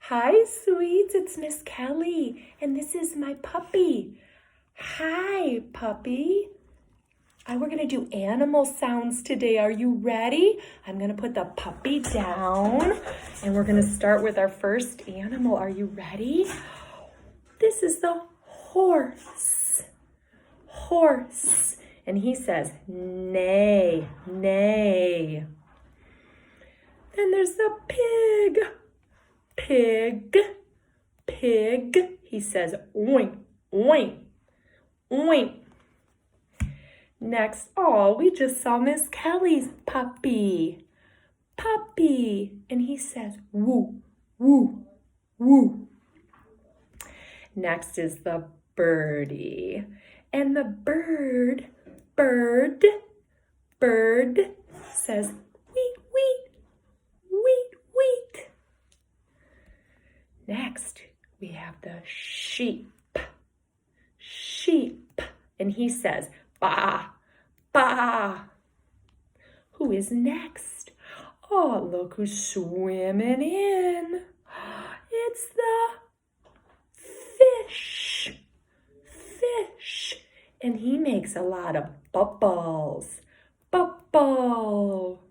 Hi, sweets. It's Miss Kelly, and this is my puppy. Hi, puppy. We're going to do animal sounds today. Are you ready? I'm going to put the puppy down, and we're going to start with our first animal. Are you ready? This is the horse. Horse. And he says, neigh, neigh. Then there's the pig. Pig, pig. He says, oink, oink, oink. Next, we just saw Miss Kelly's puppy. Puppy. And he says, woo, woo, woo. Next is the birdie. And the bird says, weet, weet, weet, weet. Next, we have the sheep. Sheep. And he says, ba, ba. Who is next? Oh, look who's swimming in. It's the fish. Fish. And he makes a lot of bubbles. Bubble.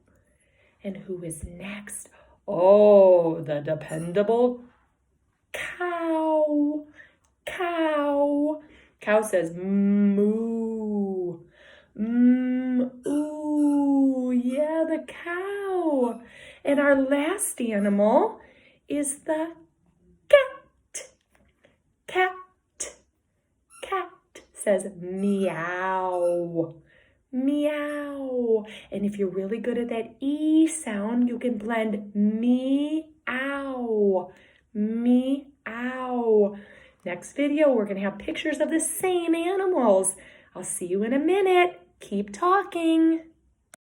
And who is next? Oh, the dependable cow. Cow. Cow says moo. Ooh, yeah, the cow. And our last animal is the cat. Cat. Cat says meow. Meow. And if you're really good at that E sound, you can blend meow. Meow. Next video, we're going to have pictures of the same animals. I'll see you in a minute. Keep talking.